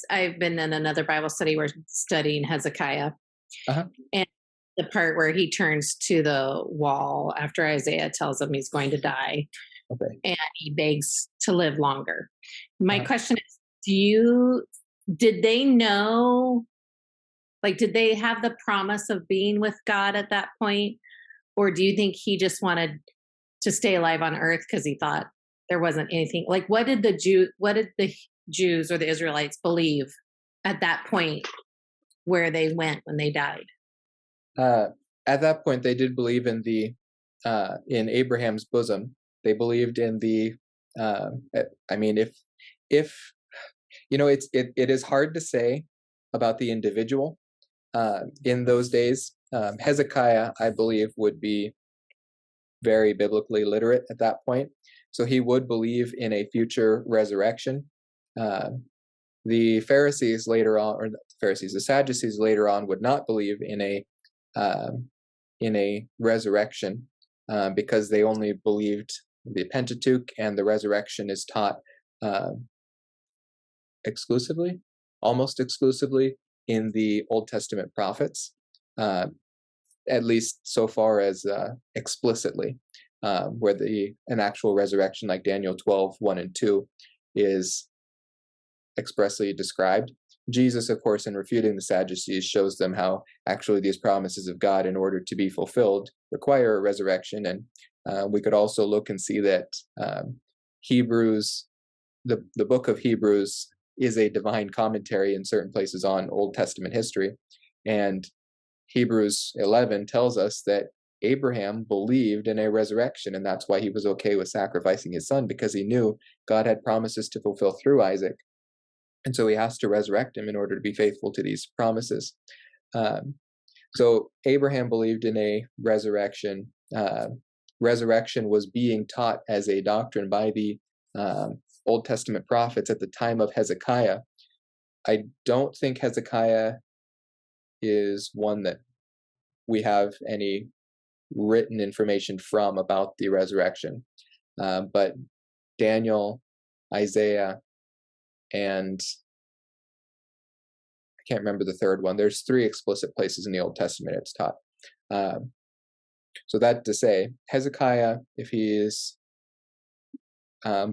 I've been in another Bible study. We're studying Hezekiah, Uh-huh. and the part where he turns to the wall after Isaiah tells him he's going to die, Okay. and he begs to live longer. My Uh-huh. question is, did they know, like, did they have the promise of being with God at that point? Or do you think he just wanted to stay alive on earth because he thought there wasn't anything? Like, what did the Jews or the Israelites believe at that point where they went when they died? Uh, at that point, they did believe in Abraham's bosom. They believed in the. I mean, if it is hard to say about the individual in those days. Hezekiah, I believe, would be very biblically literate at that point, so he would believe in a future resurrection. Uh, the Pharisees later on, or the Pharisees, the Sadducees later on, would not believe um, in a resurrection because they only believed the Pentateuch, and the resurrection is taught uh, exclusively, almost exclusively, in the Old Testament prophets, uh, at least so far as explicitly, where an actual resurrection like Daniel 12:1 and 2 is expressly described. Jesus, of course, in refuting the Sadducees, shows them how actually these promises of God, in order to be fulfilled, require a resurrection. And we could also look and see that Hebrews, the book of Hebrews, is a divine commentary in certain places on Old Testament history. And Hebrews 11 tells us that Abraham believed in a resurrection, and that's why he was okay with sacrificing his son, because he knew God had promises to fulfill through Isaac. And so he has to resurrect him in order to be faithful to these promises. Um, so Abraham believed in a resurrection. Resurrection was being taught as a doctrine by the Old Testament prophets at the time of Hezekiah. I don't think Hezekiah is one that we have any written information from about the resurrection. But Daniel, Isaiah, and I can't remember the third one. There's 3 explicit places in the Old Testament it's taught. So that to say, Hezekiah, if he is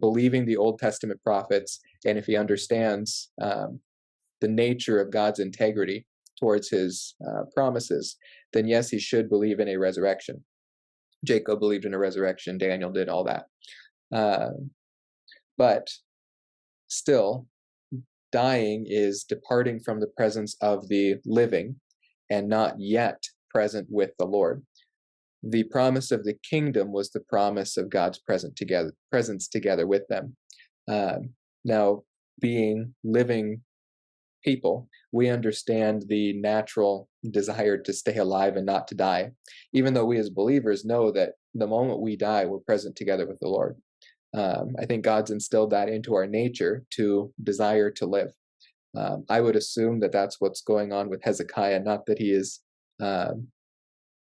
believing the Old Testament prophets, and if he understands the nature of God's integrity towards his promises, then yes, he should believe in a resurrection. Jacob believed in a resurrection. Daniel did all that. But still, dying is departing from the presence of the living and not yet present with the Lord. The promise of the kingdom was the promise of God's presence together with them. Now, being living people, we understand the natural desire to stay alive and not to die, even though we as believers know that the moment we die, we're present together with the Lord. I think God's instilled that into our nature to desire to live. I would assume that that's what's going on with Hezekiah, not that he is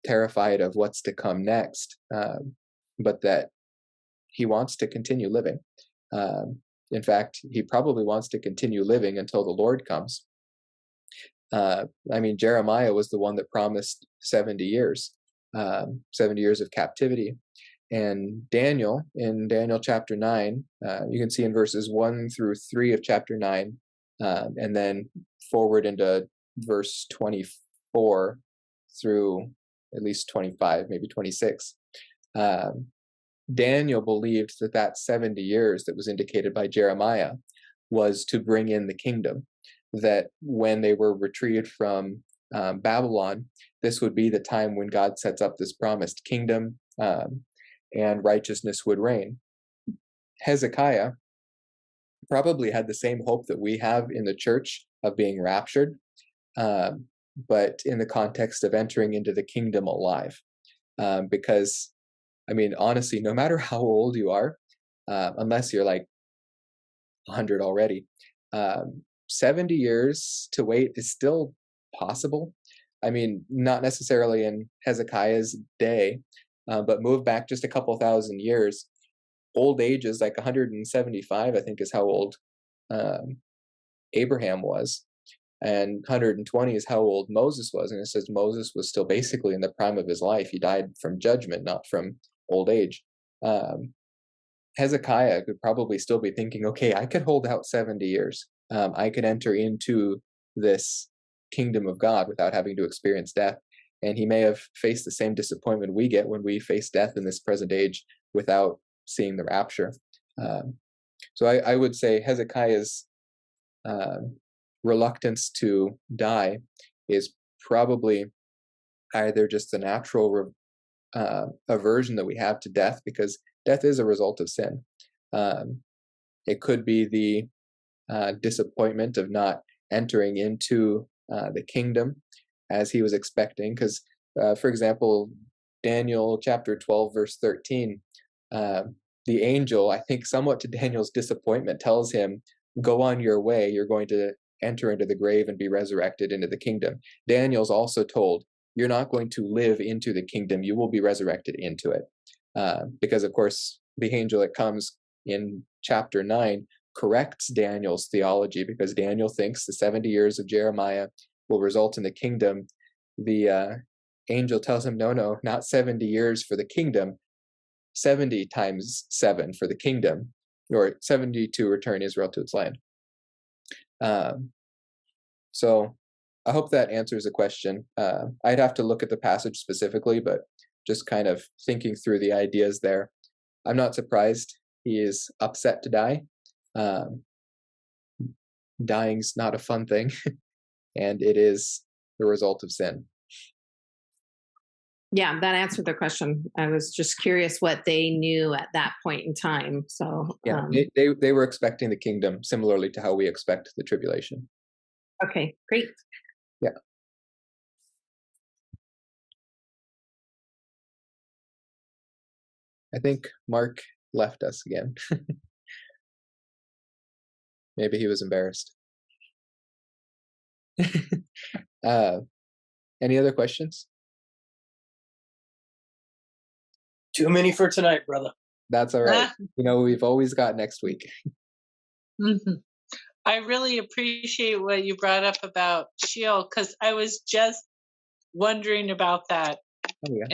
terrified of what's to come next, but that he wants to continue living. In fact, he probably wants to continue living until the Lord comes. I mean, Jeremiah was the one that promised 70 years, 70 years of captivity. And Daniel, in Daniel chapter 9, you can see in verses 1 through 3 of chapter 9, and then forward into verse 24 through at least 25, maybe 26. Daniel believed that 70 years that was indicated by Jeremiah was to bring in the kingdom, that when they were retrieved from Babylon, this would be the time when God sets up this promised kingdom, and righteousness would reign. Hezekiah probably had the same hope that we have in the church of being raptured, but in the context of entering into the kingdom alive. Because, I mean, honestly, no matter how old you are, unless you're like 100 already, 70 years to wait is still possible. I mean, not necessarily in Hezekiah's day, but move back just a couple thousand years. Old age is like 175, I think, is how old Abraham was, and 120 is how old Moses was. And it says Moses was still basically in the prime of his life. He died from judgment, not from old age. Hezekiah could probably still be thinking, okay, I could hold out 70 years. I could enter into this kingdom of God without having to experience death. And he may have faced the same disappointment we get when we face death in this present age without seeing the rapture. So I would say Hezekiah's reluctance to die is probably either just the natural aversion that we have to death, because death is a result of sin. It could be the disappointment of not entering into the kingdom as he was expecting. Because, for example, Daniel chapter 12, verse 13, the angel, I think somewhat to Daniel's disappointment, tells him, go on your way, you're going to enter into the grave and be resurrected into the kingdom. Daniel's also told, you're not going to live into the kingdom, you will be resurrected into it. Because, of course, the angel that comes in chapter 9 corrects Daniel's theology, because Daniel thinks the 70 years of Jeremiah will result in the kingdom. The angel tells him, no, not 70 years for the kingdom, 70 times 7 for the kingdom, or 70 to return Israel to its land. So I hope that answers the question. I'd have to look at the passage specifically, but just kind of thinking through the ideas there, I'm not surprised he is upset to die. Dying's not a fun thing, and it is the result of sin. Yeah, that answered the question. I was just curious what they knew at that point in time. So yeah, they were expecting the kingdom similarly to how we expect the tribulation. Okay, great. Yeah. I think Mark left us again. Maybe he was embarrassed. Any other questions? Too many for tonight, brother. That's all right. We've always got next week. Mm-hmm. I really appreciate what you brought up about Sheol, because I was just wondering about that. Oh, yeah.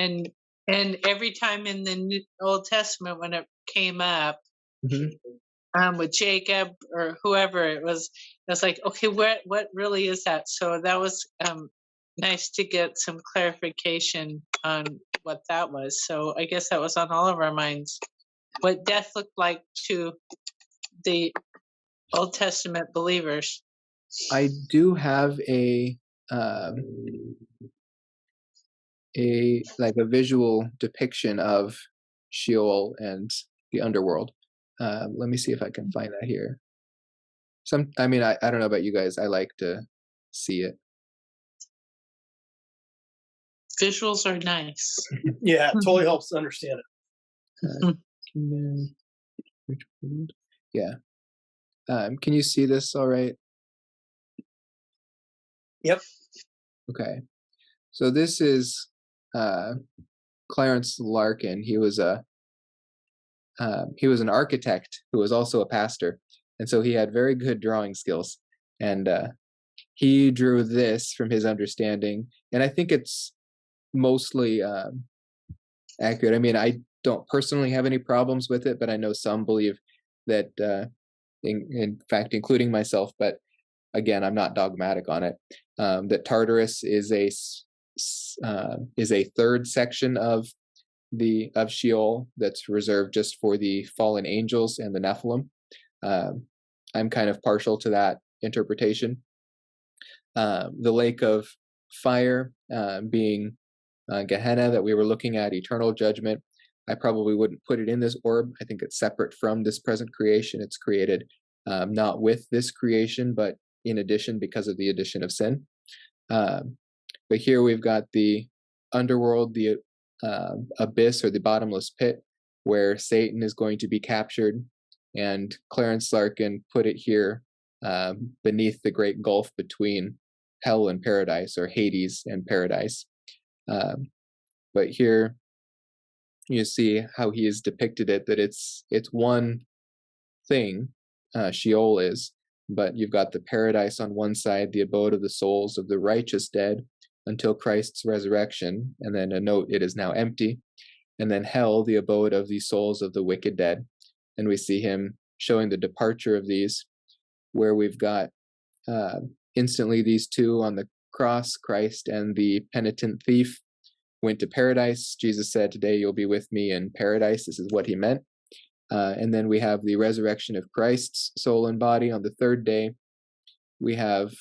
And every time in the Old Testament when it came up, with Jacob or whoever, it was like, okay, what really is that? So that was nice to get some clarification on what that was. So I guess that was on all of our minds, what death looked like to the Old Testament believers. I do have a visual depiction of Sheol and the underworld. Let me see if I can find that here. I don't know about you guys. I like to see it. Visuals are nice. Yeah, it totally helps understand it. Yeah. Can you see this all right? Yep. Okay. So this is Clarence Larkin. He was an architect who was also a pastor, and so he had very good drawing skills. And he drew this from his understanding, and I think it's mostly accurate. I mean, I don't personally have any problems with it, but I know some believe that, in fact, including myself, but again, I'm not dogmatic on it, that Tartarus is a third section of Sheol that's reserved just for the fallen angels and the Nephilim. I'm kind of partial to that interpretation. The lake of fire being Gehenna that we were looking at, eternal judgment, I probably wouldn't put it in this orb. I think it's separate from this present creation. It's created not with this creation, but in addition, because of the addition of sin. But here we've got the underworld, the abyss or the bottomless pit, where Satan is going to be captured. And Clarence Larkin put it here beneath the great gulf between hell and paradise, or Hades and paradise. But here you see how he has depicted it, that it's one thing, Sheol is, but you've got the paradise on one side, the abode of the souls of the righteous dead until Christ's resurrection, and then a note, it is now empty, and then hell, the abode of the souls of the wicked dead. And we see him showing the departure of these, where we've got instantly these two on the cross, Christ and the penitent thief went to paradise. Jesus said, "Today you'll be with me in paradise." This is what he meant. And then we have the resurrection of Christ's soul and body on the third day. We have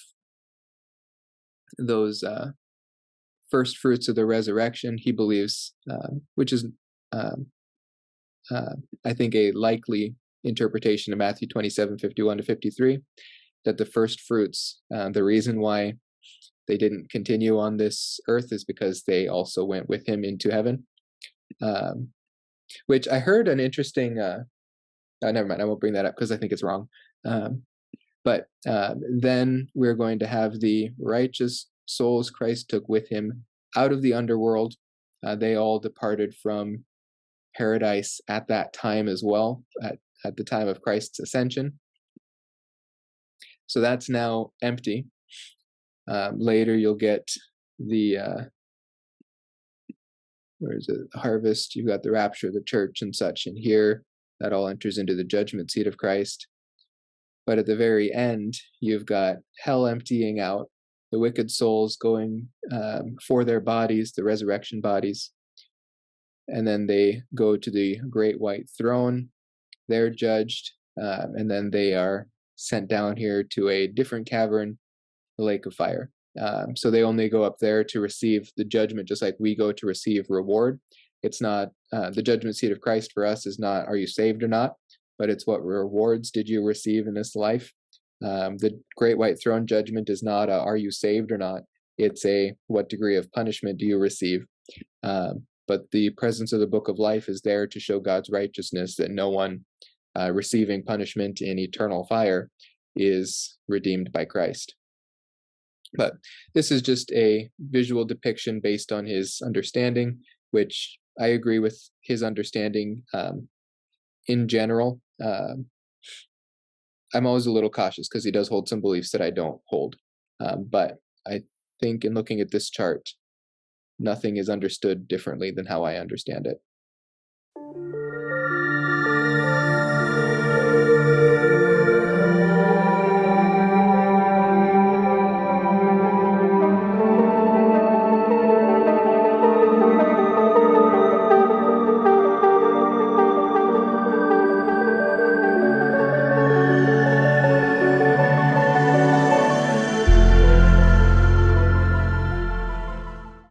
those first fruits of the resurrection, he believes, which is, I think, a likely interpretation of Matthew 27:51-53, that the first fruits, the reason why they didn't continue on this earth is because they also went with him into heaven. Which I heard an interesting, never mind, I won't bring that up because I think it's wrong. But then we're going to have the righteous souls Christ took with him out of the underworld. They all departed from paradise at that time as well, at the time of Christ's ascension. So that's now empty. Later you'll get the where is it? Harvest. You've got the rapture of the church and such, and here that all enters into the judgment seat of Christ. But at the very end, you've got hell emptying out, the wicked souls going for their bodies, the resurrection bodies, and then they go to the great white throne. They're judged, and then they are sent down here to a different cavern, the lake of fire. So they only go up there to receive the judgment, just like we go to receive reward. It's not the judgment seat of Christ for us is not, are you saved or not? But it's what rewards did you receive in this life? The great white throne judgment is not are you saved or not? It's a what degree of punishment do you receive? But the presence of the book of life is there to show God's righteousness, that no one receiving punishment in eternal fire is redeemed by Christ. But this is just a visual depiction based on his understanding, which I agree with his understanding in general. I'm always a little cautious because he does hold some beliefs that I don't hold. But I think in looking at this chart, nothing is understood differently than how I understand it.